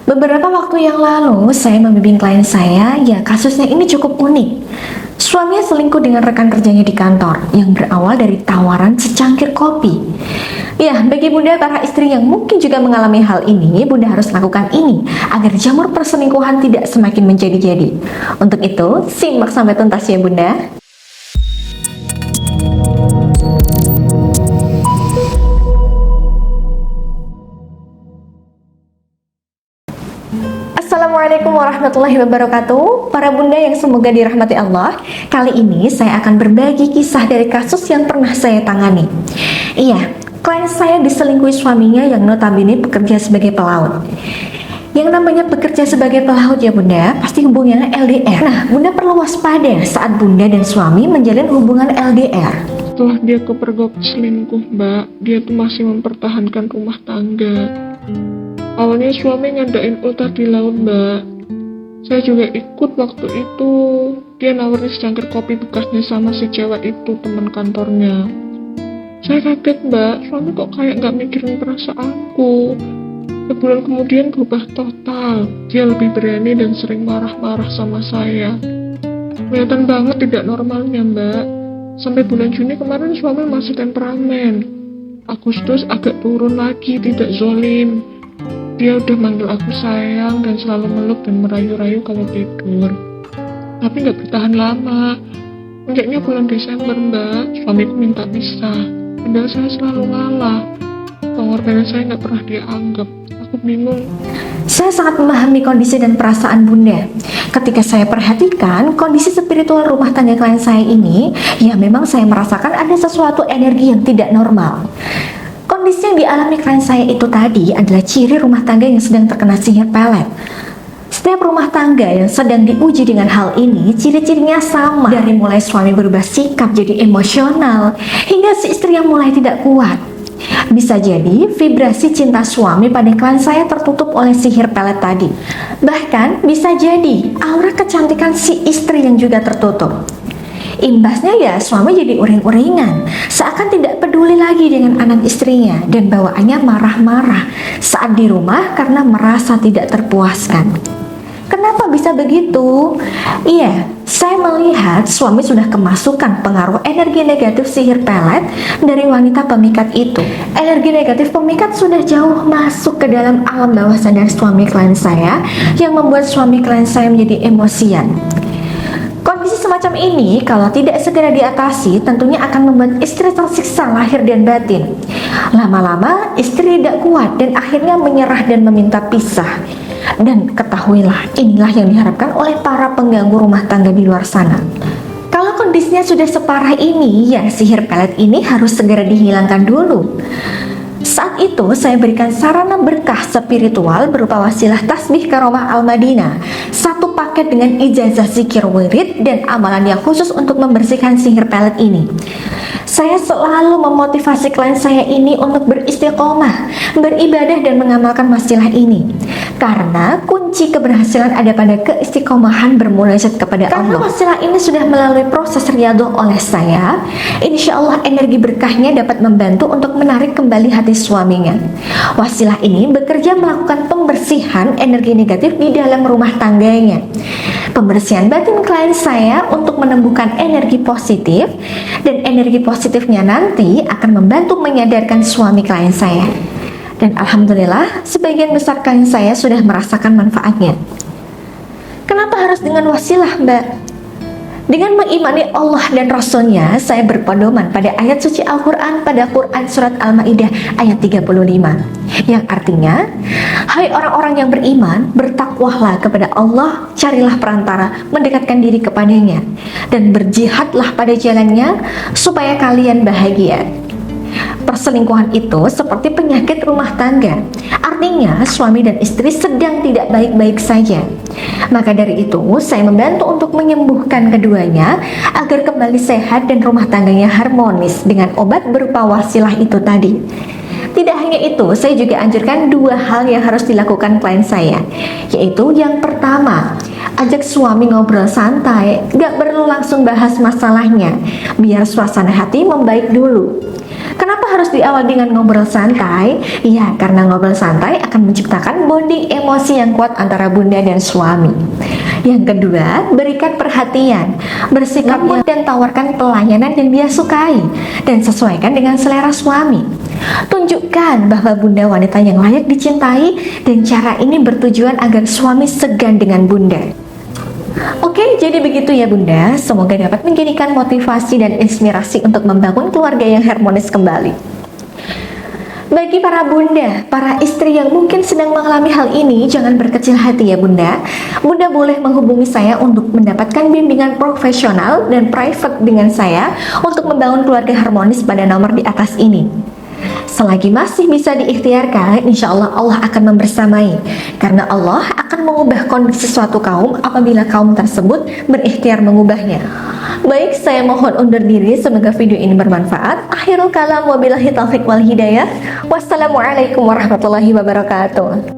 Beberapa waktu yang lalu, saya membimbing klien saya, ya kasusnya ini cukup unik. Suaminya selingkuh dengan rekan kerjanya di kantor, yang berawal dari tawaran secangkir kopi. Ya, bagi bunda para istri yang mungkin juga mengalami hal ini, bunda harus lakukan ini, agar jamur perselingkuhan tidak semakin menjadi-jadi. Untuk itu, simak sampai tuntas ya bunda. Assalamualaikum warahmatullahi wabarakatuh. Para bunda yang semoga dirahmati Allah, kali ini saya akan berbagi kisah dari kasus yang pernah saya tangani. Iya, klien saya diselingkuhi suaminya yang notabene bekerja sebagai pelaut. Yang namanya bekerja sebagai pelaut ya bunda, pasti hubungannya LDR. Nah, bunda perlu waspada saat bunda dan suami menjalin hubungan LDR. Setelah dia kepergok selingkuh, Mbak, dia tuh masih mempertahankan rumah tangga. Awalnya suami ngadain ultah di laut, Mbak. Saya juga ikut waktu itu. Dia nawarin secangkir kopi bekasnya sama si cewek itu, teman kantornya. Saya kaget, Mbak. Suami kok kayak gak mikirin perasaanku. Sebulan kemudian berubah total. Dia lebih berani dan sering marah-marah sama saya. Kelihatan banget tidak normalnya, Mbak. Sampai bulan Juni kemarin suami masih temperamen. Agustus agak turun lagi, tidak zolim. Dia udah manggil aku sayang dan selalu meluk dan merayu-rayu kalau tidur. Tapi gak bertahan lama. Puncaknya bulan Desember, Mbak, suamiku minta pisah. Padahal saya selalu ngalah. Pengorbanan saya gak pernah dia anggap. Aku bingung. Saya sangat memahami kondisi dan perasaan bunda. Ketika saya perhatikan kondisi spiritual rumah tangga klien saya ini, ya memang saya merasakan ada sesuatu energi yang tidak normal. Kondisi yang dialami klien saya itu tadi adalah ciri rumah tangga yang sedang terkena sihir pelet. Setiap rumah tangga yang sedang diuji dengan hal ini, ciri-cirinya sama. Dari mulai suami berubah sikap jadi emosional, hingga si istri yang mulai tidak kuat. Bisa jadi vibrasi cinta suami pada klien saya tertutup oleh sihir pelet tadi. Bahkan bisa jadi aura kecantikan si istri yang juga tertutup. Imbasnya ya suami jadi uring-uringan, seakan tidak peduli lagi dengan anak istrinya dan bawaannya marah-marah saat di rumah karena merasa tidak terpuaskan. Kenapa bisa begitu? Iya, saya melihat suami sudah kemasukan pengaruh energi negatif sihir pelet dari wanita pemikat itu. Energi negatif pemikat sudah jauh masuk ke dalam alam bawah sadar suami klien saya yang membuat suami klien saya menjadi emosian. Kondisi semacam ini kalau tidak segera diatasi tentunya akan membuat istri tersiksa lahir dan batin. Lama-lama istri tidak kuat dan akhirnya menyerah dan meminta pisah. Dan ketahuilah, inilah yang diharapkan oleh para pengganggu rumah tangga di luar sana. Kalau kondisinya sudah separah ini, ya sihir pelet ini harus segera dihilangkan dulu. Saat itu saya berikan sarana berkah spiritual berupa wasilah tasbih karomah Al-Madinah, satu paket dengan ijazah zikir wirid dan amalan yang khusus untuk membersihkan sihir pelet ini. Saya selalu memotivasi klien saya ini untuk beristiqomah, beribadah dan mengamalkan wasilah ini. Karena kunci keberhasilan ada pada keistiqomahan bermunajat kepada Allah. Karena wasilah ini sudah melalui proses riyadhah oleh saya, insya Allah energi berkahnya dapat membantu untuk menarik kembali hati suaminya. Wasilah ini bekerja melakukan pembersihan energi negatif di dalam rumah tangganya. Pembersihan batin klien saya untuk menemukan energi positif, dan energi positifnya nanti akan membantu menyadarkan suami klien saya. Dan alhamdulillah sebagian besar klien saya sudah merasakan manfaatnya. Kenapa harus dengan wasilah, Mbak? Dengan mengimani Allah dan Rasul-Nya, saya berpedoman pada ayat suci Al-Quran pada Quran Surat Al-Ma'idah ayat 35, yang artinya, hai orang-orang yang beriman, bertakwalah kepada Allah, carilah perantara, mendekatkan diri kepadanya, dan berjihadlah pada jalannya, supaya kalian bahagia. Perselingkuhan itu seperti penyakit rumah tangga. Artinya suami dan istri sedang tidak baik-baik saja. Maka dari itu saya membantu untuk menyembuhkan keduanya agar kembali sehat dan rumah tangganya harmonis dengan obat berupa wasilah itu tadi. Tidak hanya itu, saya juga anjurkan dua hal yang harus dilakukan klien saya, yaitu yang pertama, ajak suami ngobrol santai, gak perlu langsung bahas masalahnya, biar suasana hati membaik dulu. Kenapa harus diawali dengan ngobrol santai? Ya, karena ngobrol santai akan menciptakan bonding emosi yang kuat antara bunda dan suami. Yang kedua, berikan perhatian, bersikap lembut dan tawarkan pelayanan yang dia sukai dan sesuaikan dengan selera suami. Tunjukkan bahwa bunda wanita yang layak dicintai dan cara ini bertujuan agar suami segan dengan bunda. Oke, jadi begitu ya bunda. Semoga dapat menjadikan motivasi dan inspirasi untuk membangun keluarga yang harmonis kembali. Bagi para bunda, para istri yang mungkin sedang mengalami hal ini, jangan berkecil hati ya bunda. Bunda boleh menghubungi saya untuk mendapatkan bimbingan profesional dan private dengan saya untuk membangun keluarga harmonis pada nomor di atas ini. Selagi masih bisa diikhtiarkan, insya Allah Allah akan membersamai. Karena Allah akan mengubah kondisi suatu kaum apabila kaum tersebut berikhtiar mengubahnya. Baik, saya mohon undur diri. Semoga video ini bermanfaat. Akhirul kalam, wabillahi taufiq wal hidayah. Wassalamualaikum warahmatullahi wabarakatuh.